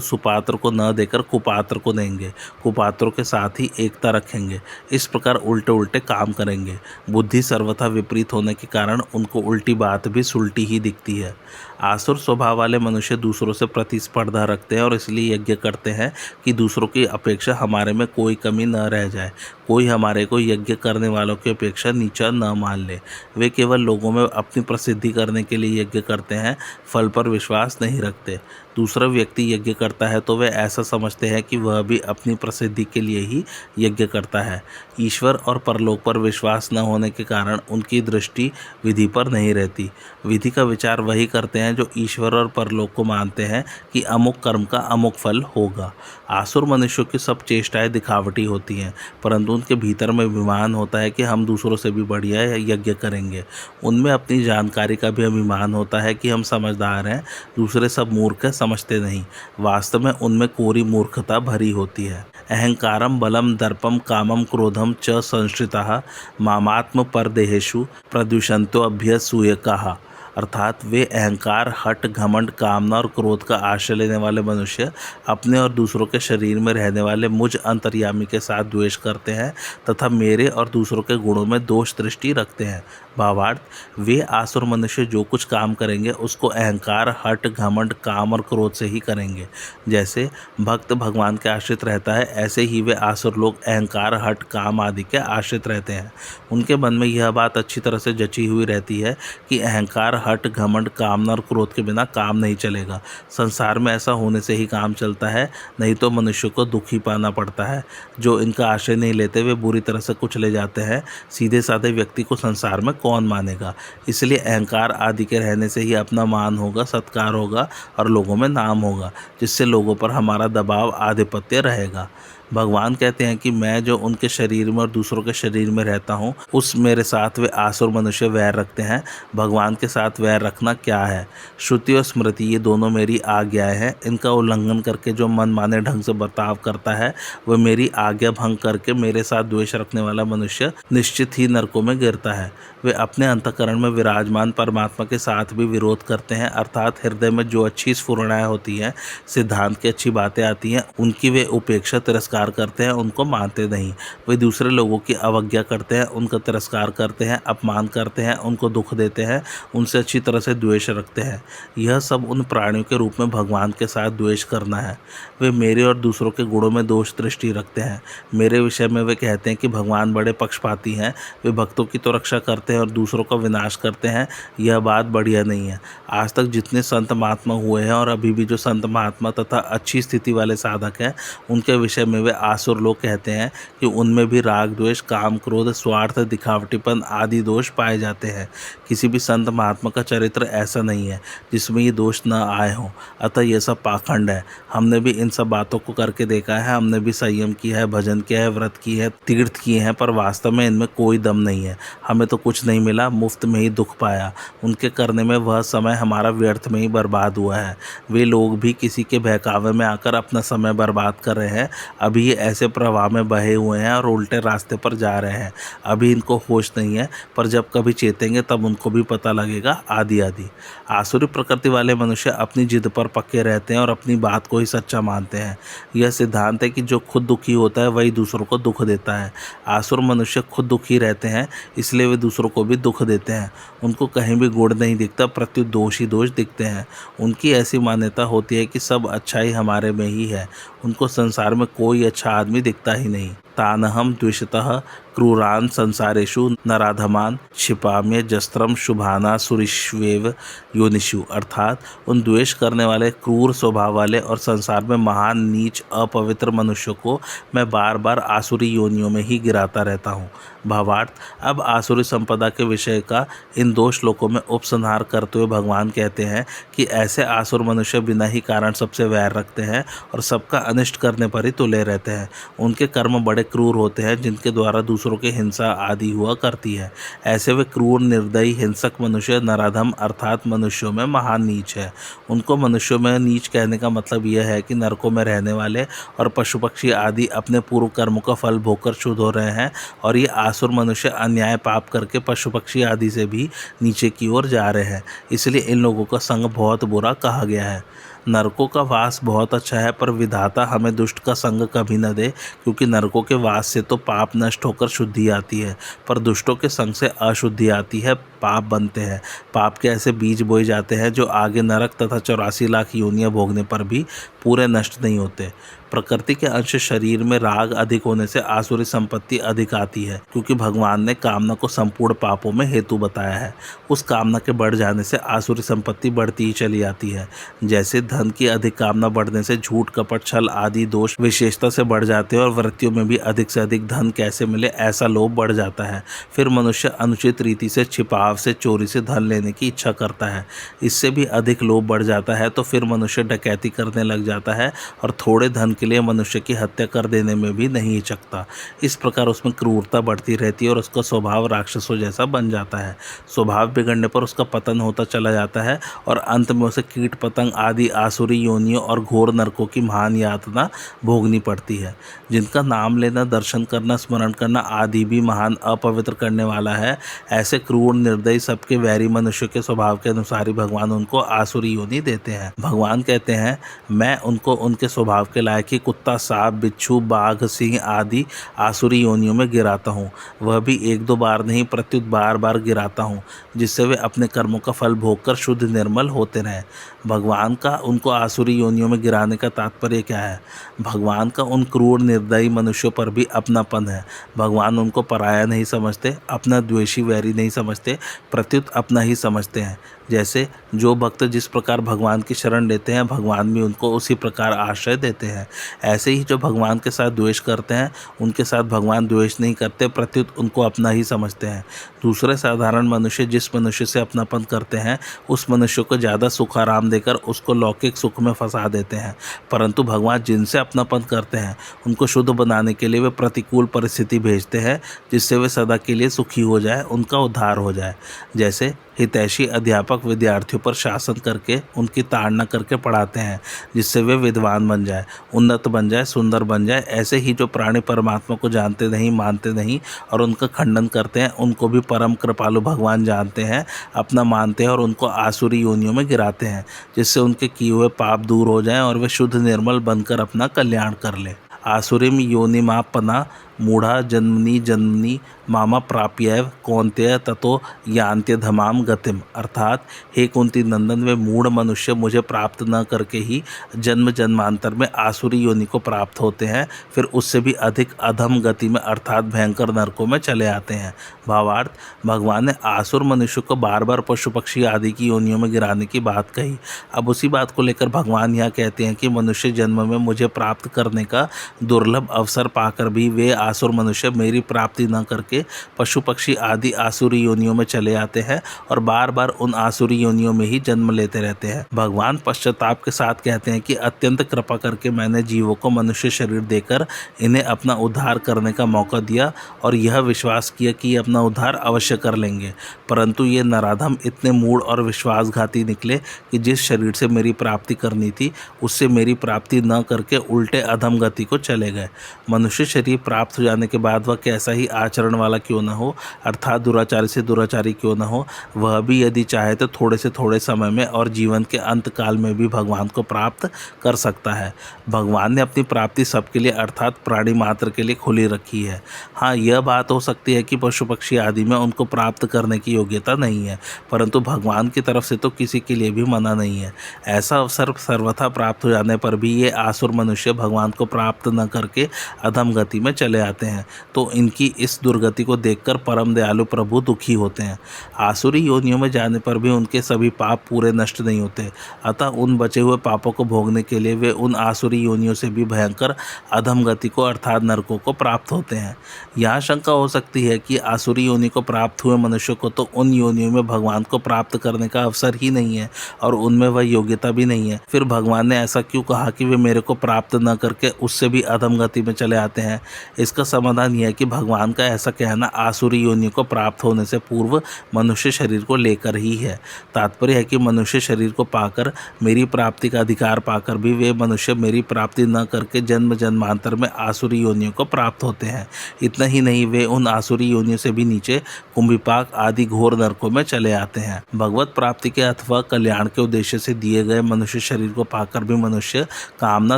सुपात्र को न देकर कुपात्र को देंगे, कुपात्रों के साथ ही एकता रखेंगे। इस प्रकार उल्टे उल्टे काम करेंगे। बुद्धि सर्वथा विपरीत होने के कारण उनको उल्टी बात भी सुलटी ही दिखती है। आसुर स्वभाव वाले मनुष्य दूसरों से प्रतिस्पर्धा रखते हैं और इसलिए यज्ञ करते हैं कि दूसरों की अपेक्षा हमारे में कोई कमी न रह जाए, कोई हमारे को यज्ञ करने वालों की अपेक्षा नीचा न मान ले। वे केवल लोगों में अपनी प्रसिद्धि करने के लिए यज्ञ करते हैं, फल पर विश्वास नहीं रखते। दूसरा व्यक्ति यज्ञ करता है तो वे ऐसा समझते हैं कि वह भी अपनी प्रसिद्धि के लिए ही यज्ञ करता है। ईश्वर और परलोक पर विश्वास न होने के कारण उनकी दृष्टि विधि पर नहीं रहती। विधि का विचार वही करते हैं जो ईश्वर और परलोक को मानते हैं कि अमुक कर्म का अमुक फल होगा। आसुर मनुष्यों की सब चेष्टाएं दिखावटी होती हैं, परंतु उनके भीतर में अभिमान होता है कि हम दूसरों से भी बढ़िया यज्ञ करेंगे। उनमें अपनी जानकारी का भी अभिमान होता है कि हम समझदार हैं, दूसरे सब मूर्ख हैं, समझते नहीं। वास्तव में उनमें कोरी मूर्खता भरी होती है। अहंकारम बलम दर्पम कामम क्रोधम च संश्रिताः मामात्म परदेहेषु प्रद्युषन्तो अभ्यसूयकाः। अर्थात वे अहंकार, हट, घमंड, कामना और क्रोध का आश्रय लेने वाले मनुष्य अपने और दूसरों के शरीर में रहने वाले मुझ अंतर्यामी के साथ द्वेष करते हैं तथा मेरे और दूसरों के गुणों में दोष दृष्टि रखते हैं। भावार्थ, वे आसुर मनुष्य जो कुछ काम करेंगे उसको अहंकार, हट, घमंड, काम और क्रोध से ही करेंगे। जैसे भक्त भगवान के आश्रित रहता है, ऐसे ही वे आसुर लोग अहंकार, हट, काम आदि के आश्रित रहते हैं। उनके मन में यह बात अच्छी तरह से जची हुई रहती है कि अहंकार, हट, घमंड, कामना और क्रोध के बिना काम नहीं चलेगा। संसार में ऐसा होने से ही काम चलता है, नहीं तो मनुष्य को दुख ही पाना पड़ता है। जो इनका आश्रय नहीं लेते वे बुरी तरह से कुचले जाते हैं। सीधे साधे व्यक्ति को संसार में कौन मानेगा। इसलिए अहंकार आदि के रहने से ही अपना मान होगा, सत्कार होगा और लोगों में नाम होगा, जिससे लोगों पर हमारा दबाव, आधिपत्य रहेगा। भगवान कहते हैं कि मैं जो उनके शरीर में और दूसरों के शरीर में रहता हूँ, उस मेरे साथ वे आसुर मनुष्य वैर रखते हैं। भगवान के साथ वैर रखना क्या है? श्रुति और स्मृति ये दोनों मेरी आज्ञाएं हैं। इनका उल्लंघन करके जो मन माने ढंग से बर्ताव करता है, वह मेरी आज्ञा भंग करके मेरे साथ द्वेष रखने वाला मनुष्य निश्चित ही नरकों में गिरता है। वे अपने अंतःकरण में विराजमान परमात्मा के साथ भी विरोध करते हैं, अर्थात हृदय में जो अच्छी स्फुरणाएं होती हैं, सिद्धांत की अच्छी बातें आती हैं, उनकी वे उपेक्षा, तिरस्कार स्वीकार करते हैं उनको मानते नहीं। वे दूसरे लोगों की अवज्ञा करते हैं, उनका तिरस्कार करते हैं, अपमान करते हैं, उनको दुख देते हैं, उनसे अच्छी तरह से द्वेष रखते हैं। यह सब उन प्राणियों के रूप में भगवान के साथ द्वेष करना है। वे मेरे और दूसरों के गुणों में दोष दृष्टि रखते हैं। मेरे विषय में वे कहते हैं कि भगवान बड़े पक्षपाती हैं, वे भक्तों की तो रक्षा करते हैं और दूसरों का विनाश करते हैं। यह बात बढ़िया नहीं है। आज तक जितने संत महात्मा हुए हैं और अभी भी जो संत महात्मा तथा अच्छी स्थिति वाले साधक हैं, उनके विषय में वे आसुर लोग कहते हैं कि उनमें भी राग द्वेष, काम क्रोध, स्वार्थ, दिखावटीपन आदि दोष पाए जाते हैं। किसी भी संत महात्मा का चरित्र ऐसा नहीं है जिसमें ये दोष न आए हों। अतः यह सब पाखंड है। हमने भी इन सब बातों को करके देखा है। हमने भी संयम किया है, भजन किया है, व्रत किए है, तीर्थ किए हैं, पर वास्तव में इनमें कोई दम नहीं है। हमें तो कुछ नहीं मिला, मुफ्त में ही दुख पाया। उनके करने में वह समय हमारा व्यर्थ में ही बर्बाद हुआ है। वे लोग भी किसी के बहकावे में आकर अपना समय बर्बाद कर रहे हैं। अभी ये ऐसे प्रवाह में बहे हुए हैं और उल्टे रास्ते पर जा रहे हैं। अभी इनको होश नहीं है, पर जब कभी चेतेंगे तब उनको भी पता लगेगा। आदि आदि आसुरी प्रकृति वाले मनुष्य अपनी जिद पर पक्के रहते हैं और अपनी बात को ही सच्चा मानते हैं। यह सिद्धांत है कि जो खुद दुखी होता है वही दूसरों को दुख देता है। आसुर मनुष्य खुद दुखी रहते हैं, इसलिए वे दूसरों को भी दुख देते हैं। उनको कहीं भी गुण नहीं दिखता, प्रत्युत दोष ही दोष दिखते हैं। उनकी ऐसी मान्यता होती है कि सब अच्छाई हमारे में ही है। उनको संसार में कोई अच्छा आदमी दिखता ही नहीं। तानहम द्विषतः क्रूरान संसारेषु नराधमान क्षिपाम्य जस्त्रम शुभाना सुरिष्वेव योनिषु। अर्थात उन द्वेष करने वाले, क्रूर स्वभाव वाले और संसार में महान, नीच, अपवित्र मनुष्यों को मैं बार बार आसुरी योनियों में ही गिराता रहता हूँ। भावार्थ, अब आसुरी संपदा के विषय का इन दो श्लोकों में उपसंहार करते हुए भगवान कहते हैं कि ऐसे आसुर मनुष्य बिना ही कारण सबसे वैर रखते हैं और सबका अनिष्ट करने पर ही तुले रहते हैं। उनके कर्म बड़े क्रूर होते हैं, जिनके द्वारा दूसरों की हिंसा आदि हुआ करती है। ऐसे वे क्रूर, निर्दयी, हिंसक मनुष्य नराधम अर्थात मनुष्यों में महान नीच है। उनको मनुष्यों में नीच कहने का मतलब यह है कि नरकों में रहने वाले और पशु पक्षी आदि अपने पूर्व कर्मों का फल भोगकर शुद्ध हो रहे हैं, और ये आसुर मनुष्य अन्याय पाप करके पशु पक्षी आदि से भी नीचे की ओर जा रहे हैं। इसलिए इन लोगों का संग बहुत बुरा कहा गया है। नरकों का वास बहुत अच्छा है, पर विधाता हमें दुष्ट का संग कभी न दे, क्योंकि नरकों के वास से तो पाप नष्ट होकर शुद्धि आती है, पर दुष्टों के संग से अशुद्धि आती है, पाप बनते हैं। पाप के ऐसे बीज बोए जाते हैं जो आगे नरक तथा 84 लाख योनियां भोगने पर भी पूरे नष्ट नहीं होते। प्रकृति के अंश शरीर में राग अधिक होने से आसुरी संपत्ति अधिक आती है, क्योंकि भगवान ने कामना को संपूर्ण पापों में हेतु बताया है। उस कामना के बढ़ जाने से आसुरी संपत्ति बढ़ती ही चली आती है। जैसे धन की अधिक कामना बढ़ने से झूठ, कपट, छल आदि दोष विशेषता से बढ़ जाते हैं और वृत्तियों में भी अधिक से अधिक धन कैसे मिले ऐसा लोभ बढ़ जाता है। फिर मनुष्य अनुचित रीति से, छिपाव से, चोरी से धन लेने की इच्छा करता है। इससे भी अधिक लोभ बढ़ जाता है तो फिर मनुष्य डकैती करने लग जाता है और थोड़े धन के लिए मनुष्य की हत्या कर देने में भी नहीं हिचकता। इस प्रकार उसमें क्रूरता बढ़ती रहती है और उसका स्वभाव राक्षसों जैसा बन जाता है। स्वभाव बिगड़ने पर उसका पतन होता चला जाता है और अंत में उसे कीट पतंग आदि आसुरी योनियों और घोर नरकों की महान यातना भोगनी पड़ती है। जिनका नाम लेना, दर्शन करना, स्मरण करना आदि भी महान अपवित्र करने वाला है, ऐसे क्रूर, निर्दयी, सबके वैरी मनुष्य के स्वभाव के अनुसार ही भगवान उनको आसुरी योनि देते हैं। भगवान कहते हैं, मैं उनको उनके स्वभाव के लायक ही कुत्ता, सांप, बिच्छू, बाघ, सिंह आदि आसुरी योनियों में गिराता हूँ। वह भी एक दो बार नहीं, प्रत्युत बार बार गिराता हूँ, जिससे वे अपने कर्मों का फल भोगकर शुद्ध निर्मल होते रहें। भगवान का उनको आसुरी योनियों में गिराने का तात्पर्य क्या है? भगवान का उन क्रूर, निर्दयी मनुष्यों पर भी अपनापन है। भगवान उनको पराया नहीं समझते, अपना द्वेषी, वैरी नहीं समझते, प्रत्युत अपना ही समझते हैं। जैसे जो भक्त जिस प्रकार भगवान की शरण लेते हैं, भगवान भी उनको उसी प्रकार आश्रय देते हैं। ऐसे ही जो भगवान के साथ द्वेष करते हैं, उनके साथ भगवान द्वेष नहीं करते, प्रत्युत उनको अपना ही समझते हैं। दूसरे साधारण मनुष्य जिस मनुष्य से अपनापन करते हैं, उस मनुष्य को ज़्यादा सुख आराम देकर उसको लौकिक सुख में फंसा देते हैं, परंतु भगवान जिनसे अपनापन करते हैं, उनको शुद्ध बनाने के लिए वे प्रतिकूल परिस्थिति भेजते हैं, जिससे वे सदा के लिए सुखी हो जाए, उनका उद्धार हो जाए। जैसे हितैषी अध्यापक विद्यार्थियों पर शासन करके उनकी ताड़ना करके पढ़ाते हैं, जिससे वे विद्वान बन जाए, उन्नत बन जाए, सुंदर बन जाए। ऐसे ही जो प्राणी परमात्मा को जानते नहीं, मानते नहीं और उनका खंडन करते हैं, उनको भी परम कृपालु भगवान जानते हैं, अपना मानते हैं और उनको आसुरी योनियों में गिराते हैं, जिससे उनके किए हुए पाप दूर हो जाएं और वे शुद्ध निर्मल बनकर अपना कल्याण कर लें। आसुरीम योनिमापन्ना मूढ़ा जन्मनि जन्मनि मामा प्राप्यैव कौन्तेय ततो यान्त्यधमाम गतिम। अर्थात हे कुंती नंदन, वे मूढ़ मनुष्य मुझे प्राप्त न करके ही जन्म जन्मांतर में आसुरी योनि को प्राप्त होते हैं, फिर उससे भी अधिक अधम गति में अर्थात भयंकर नरकों में चले आते हैं। भावार्थ, भगवान ने आसुर मनुष्य को बार बार पशु पक्षी आदि की योनियों में गिराने की बात कही। अब उसी बात को लेकर भगवान यहाँ कहते हैं कि मनुष्य जन्म में मुझे प्राप्त करने का दुर्लभ अवसर पाकर भी वे आसुर मनुष्य मेरी प्राप्ति न करके पशु पक्षी आदि आसुरी योनियों में चले आते हैं और बार बार उन आसुरी योनियों में ही जन्म लेते रहते हैं। भगवान पश्चाताप के साथ कहते हैं कि अत्यंत कृपा करके मैंने जीवों को मनुष्य शरीर देकर इन्हें अपना उद्धार करने का मौका दिया और यह विश्वास किया कि ये अपना उद्धार अवश्य कर लेंगे, परंतु ये नराधम इतने मूढ़ और विश्वासघाती निकले कि जिस शरीर से मेरी प्राप्ति करनी थी उससे मेरी प्राप्ति न करके उल्टे अधम गति को चले गए। मनुष्य शरीर प्राप्त हो जाने के बाद वह कैसा ही आचरण वाला क्यों न हो, अर्थात दुराचारी से दुराचारी क्यों न हो, वह भी यदि चाहे तो थोड़े से थोड़े समय में और जीवन के अंत काल में भी भगवान को प्राप्त कर सकता है। भगवान ने अपनी प्राप्ति सबके लिए अर्थात प्राणी मात्र के लिए खुली रखी है। हाँ, यह बात हो सकती है कि पशु पक्षी आदि में उनको प्राप्त करने की योग्यता नहीं है, परंतु भगवान की तरफ से तो किसी के लिए भी मना नहीं है। ऐसा अवसर सर्वथा प्राप्त हो जाने पर भी ये आसुर मनुष्य भगवान को प्राप्त न करके अधम गति में चले आते हैं, तो इनकी इस दुर्गति को देखकर परम दयालु प्रभु दुखी होते हैं। आसुरी योनियों में जाने पर भी उनके सभी पाप पूरे नष्ट नहीं होते, अतः उन बचे हुए पापों को भोगने के लिए वे उन आसुरी योनियों से भी भयंकर अधम गति को अर्थात नरकों को प्राप्त होते हैं। यहाँ शंका हो सकती है कि आसुरी योनि को प्राप्त हुए मनुष्य को तो उन योनियों में भगवान को प्राप्त करने का अवसर ही नहीं है और उनमें वह योग्यता भी नहीं है, फिर भगवान ने ऐसा क्यों कहा कि वे मेरे को प्राप्त न करके उससे भी अधम गति में चले आते हैं? इसका समाधान यह है कि भगवान का ऐसा कहना आसुरी योनि को प्राप्त होने से पूर्व मनुष्य शरीर को लेकर ही है। तात्पर्य है कि मनुष्य शरीर को पाकर मेरी प्राप्ति का अधिकार पाकर भी वे मनुष्य मेरी प्राप्ति न करके जन्म जन्मांतर में आसुरी योनियों को प्राप्त होते हैं। इतना ही नहीं, वे उन आसुरी योनियों से भी नीचे कुंभिपाक आदि घोर नरकों में चले आते हैं। भगवत प्राप्ति के अथवा कल्याण के उद्देश्य से दिए गए मनुष्य शरीर को पाकर भी मनुष्य कामना,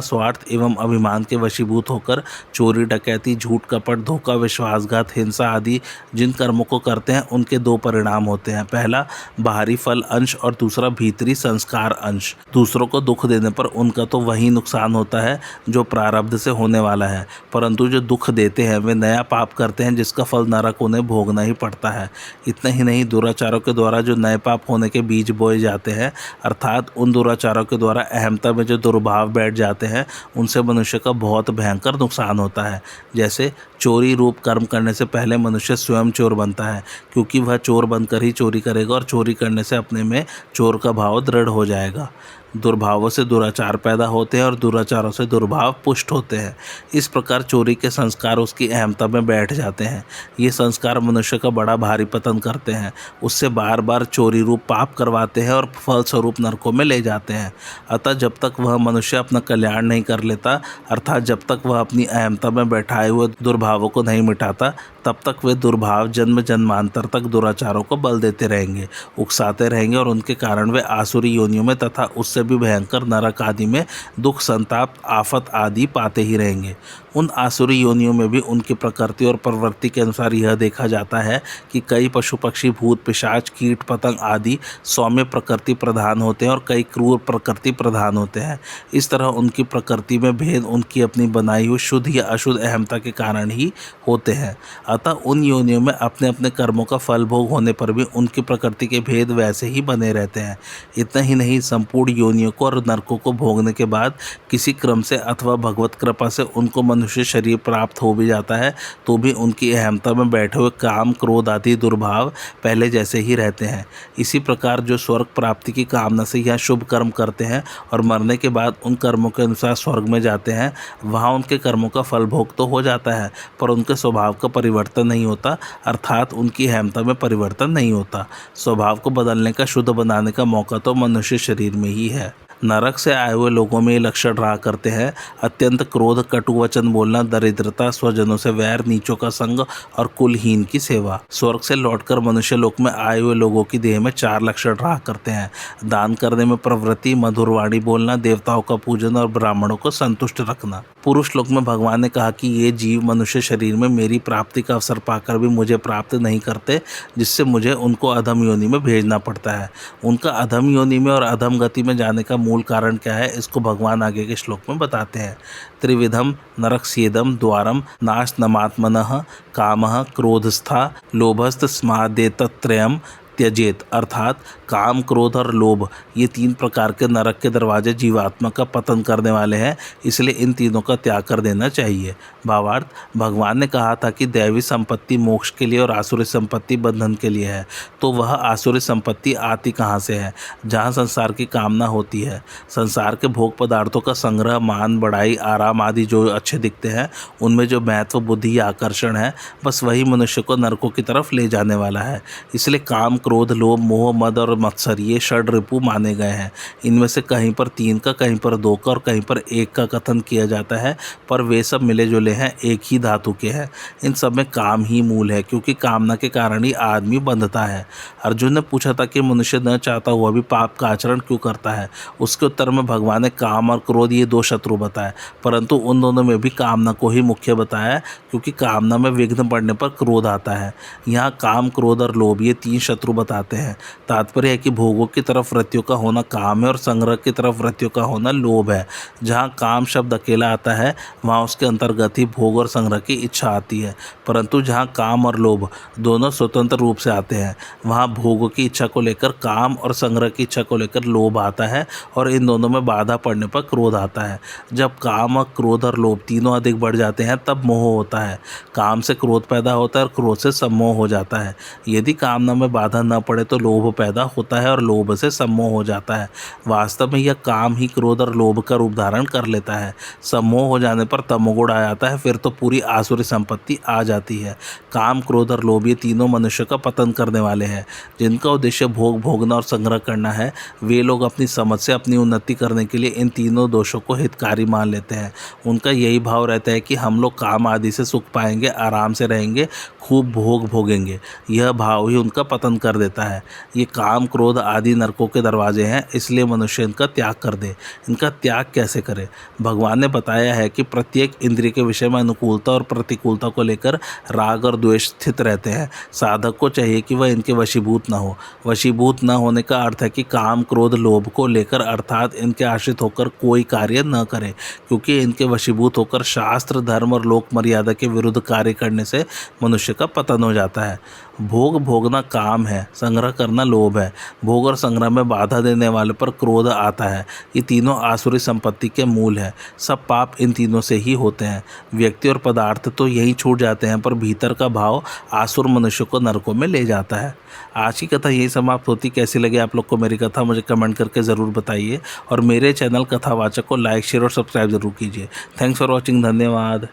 स्वार्थ एवं अभिमान के वशीभूत होकर चोरी, डकैती, झूठ, कपट, धोखा, विश्वासघात, हिंसा आदि जिन कर्मों को करते हैं उनके दो परिणाम होते हैं। पहला बाहरी फल अंश और दूसरा भीतरी संस्कार अंश। दूसरों को दुख देने पर उनका तो वही नुकसान होता है जो प्रारब्ध से होने वाला है, परंतु जो दुख देते हैं वे नया पाप करते हैं जिसका फल नरक उन्हें भोगना ही पड़ता है। इतना ही नहीं, दुराचारों के द्वारा जो नए पाप होने के बीज बोए जाते हैं, अर्थात उन दुराचारों के द्वारा अहमता में जो दुर्भाव बैठ जाते हैं, उनसे मनुष्य का बहुत भयंकर नुकसान होता है। जैसे चोरी रूप कर्म करने से पहले मनुष्य स्वयं चोर बनता है, क्योंकि वह चोर बनकर ही चोरी करेगा और चोरी करने से अपने में चोर का भाव दृढ़ हो जाएगा। दुर्भावों से दुराचार पैदा होते हैं और दुराचारों से दुर्भाव पुष्ट होते हैं। इस प्रकार चोरी के संस्कार उसकी अहमता में बैठ जाते हैं। ये संस्कार मनुष्य का बड़ा भारी पतन करते हैं, उससे बार बार चोरी रूप पाप करवाते हैं और फलस्वरूप नरकों में ले जाते हैं। अतः जब तक वह मनुष्य अपना कल्याण नहीं कर लेता, अर्थात जब तक वह अपनी अहमता में बैठाए हुए दुर्भावों को नहीं मिटाता, तब तक वे दुर्भाव जन्म जन्मांतर तक दुराचारों को बल देते रहेंगे, उकसाते रहेंगे और उनके कारण वे आसुरी योनियों में तथा उससे भी भयंकर नरक आदि में दुख, संताप, आफत आदि पाते ही रहेंगे। उन आसुरी योनियों में भी उनकी प्रकृति और प्रवृत्ति के अनुसार यह देखा जाता है कि कई पशु पक्षी, भूत, पिशाच, कीट, पतंग आदि सौम्य प्रकृति प्रधान होते हैं और कई क्रूर प्रकृति प्रधान होते हैं। इस तरह उनकी प्रकृति में भेद उनकी अपनी बनाई हुई शुद्ध या अशुद्ध अहमता के कारण ही होते हैं। अतः उन योनियों में अपने अपने कर्मों का फल भोग होने पर भी उनकी प्रकृति के भेद वैसे ही बने रहते हैं। इतना ही नहीं, संपूर्ण योनियों को और नरकों को भोगने के बाद किसी क्रम से अथवा भगवत कृपा से उनको मनुष्य शरीर प्राप्त हो भी जाता है, तो भी उनकी अहमता में बैठे हुए काम, क्रोध आदि दुर्भाव पहले जैसे ही रहते हैं। इसी प्रकार जो स्वर्ग प्राप्ति की कामना से यह शुभ कर्म करते हैं और मरने के बाद उन कर्मों के अनुसार स्वर्ग में जाते हैं, वहाँ उनके कर्मों का फल भोग तो हो जाता है, पर उनके स्वभाव का परिवर्तन नहीं होता, अर्थात उनकी अहमता में परिवर्तन नहीं होता। स्वभाव को बदलने का, शुद्ध बनाने का मौका तो मनुष्य शरीर में ही है। नरक से आए हुए लोगों में ये लक्षण रहा करते हैं: अत्यंत क्रोध, कटु वचन बोलना, दरिद्रता, स्वजनों से वैर, नीचों का संग और कुलहीन की सेवा। स्वर्ग से लौटकर मनुष्य लोक में आए हुए लोगों की देह में 4 लक्षण रहा करते हैं: दान करने में प्रवृत्ति, मधुर वाणी बोलना, देवताओं का पूजन और ब्राह्मणों को संतुष्ट रखना। पुरुष लोक में भगवान ने कहा कि ये जीव मनुष्य शरीर में मेरी प्राप्ति का अवसर पाकर भी मुझे प्राप्त नहीं करते, जिससे मुझे उनको अधम योनि में भेजना पड़ता है। उनका अधम योनि में और अधम गति में जाने का मूल कारण क्या है, इसको भगवान आगे के श्लोक में बताते हैं। त्रिविधम नरकस्येदं द्वारम नाशनमात्मनः कामः क्रोधस्था लोभस्त स्मादेतत्रयम् त्यजेत। अर्थात काम, क्रोध और लोभ, ये 3 प्रकार के नरक के दरवाजे जीवात्मा का पतन करने वाले हैं, इसलिए इन तीनों का त्याग कर देना चाहिए। भावार्थ: भगवान ने कहा था कि दैवी संपत्ति मोक्ष के लिए और आसुरी संपत्ति बंधन के लिए है, तो वह आसुरी संपत्ति आती कहाँ से है? जहाँ संसार की कामना होती है। संसार के भोग पदार्थों का संग्रह, मान, बढ़ाई, आराम आदि जो अच्छे दिखते हैं, उनमें जो महत्व, बुद्धि या आकर्षण है, बस वही मनुष्य को नरकों की तरफ ले जाने वाला है। इसलिए काम, क्रोध, लोभ, मोह, मद और मत्सर, ये षड रिपु माने गए हैं। इनमें से कहीं पर 3 का, कहीं पर 2 का और कहीं पर 1 का कथन किया जाता है, पर वे सब मिले जुले हैं, एक ही धातु के हैं। इन सब में काम ही मूल है, क्योंकि कामना के कारण ही आदमी बंधता है। अर्जुन ने पूछा था कि मनुष्य न चाहता हुआ भी पाप का आचरण क्यों करता है। उसके उत्तर में भगवान ने काम और क्रोध, ये 2 शत्रु बताए, परंतु उन दोनों में भी कामना को ही मुख्य बताया, क्योंकि कामना में विघ्न पड़ने पर क्रोध आता है। यहाँ काम, क्रोध और लोभ, ये 3 शत्रु बताते हैं। तात्पर्य है कि भोगों की तरफ वृत्तियों का होना काम है और संग्रह की तरफ वृत्तियों का होना लोभ है। जहाँ काम शब्द अकेला आता है, वहाँ उसके अंतर्गत ही भोग और संग्रह की इच्छा आती है, परंतु जहाँ काम और लोभ दोनों स्वतंत्र रूप से आते हैं, वहाँ भोगों की इच्छा को लेकर काम और संग्रह की इच्छा को लेकर लोभ आता है, और इन दोनों में बाधा पड़ने पर क्रोध आता है। जब काम और क्रोध और लोभ तीनों अधिक बढ़ जाते हैं, तब मोह होता है। काम से क्रोध पैदा होता है और क्रोध से सम्मोह हो जाता है। यदि कामना में बाधा न पड़े तो लोभ पैदा होता है और लोभ से सम्मोह हो जाता है। वास्तव में यह काम ही क्रोध और लोभ का रूप धारण कर लेता है। सम्मोह हो जाने पर तमोगुण आ जाता है, फिर तो पूरी आसुरी संपत्ति आ जाती है। काम, क्रोध और लोभ, ये तीनों मनुष्य का पतन करने वाले हैं। जिनका उद्देश्य भोग भोगना और संग्रह करना है, वे लोग अपनी समझ से अपनी उन्नति करने के लिए इन तीनों दोषों को हितकारी मान लेते हैं। उनका यही भाव रहता है कि हम लोग काम आदि से सुख पाएंगे, आराम से रहेंगे, खूब भोग भोगेंगे। यह भाव ही उनका पतन कर देता है। ये काम, क्रोध आदि नरकों के दरवाजे हैं, इसलिए मनुष्य इनका त्याग कर दे। इनका त्याग कैसे करे? भगवान ने बताया है कि प्रत्येक इंद्रिय के विषय में अनुकूलता और प्रतिकूलता को लेकर राग और द्वेष स्थित रहते हैं। साधक को चाहिए कि वह इनके वशीभूत न हो। वशीभूत न होने का अर्थ है कि काम, क्रोध, लोभ को लेकर, अर्थात इनके आश्रित होकर कोई कार्य न करे, क्योंकि इनके वशीभूत होकर शास्त्र, धर्म और लोक मर्यादा के विरुद्ध कार्य करने से मनुष्य का पतन हो जाता है। भोग भोगना काम है, संग्रह करना लोभ है। भोग और संग्रह में बाधा देने वाले पर क्रोध आता है। ये तीनों आसुरी संपत्ति के मूल है। सब पाप इन तीनों से ही होते हैं। व्यक्ति और पदार्थ तो यहीं छूट जाते हैं, पर भीतर का भाव आसुर मनुष्य को नरकों में ले जाता है। आज की कथा यही समाप्त होती। कैसी लगी आप लोग को मेरी कथा, मुझे कमेंट करके ज़रूर बताइए, और मेरे चैनल कथावाचक को लाइक, शेयर और सब्सक्राइब जरूर कीजिए। Thanks for watching. धन्यवाद।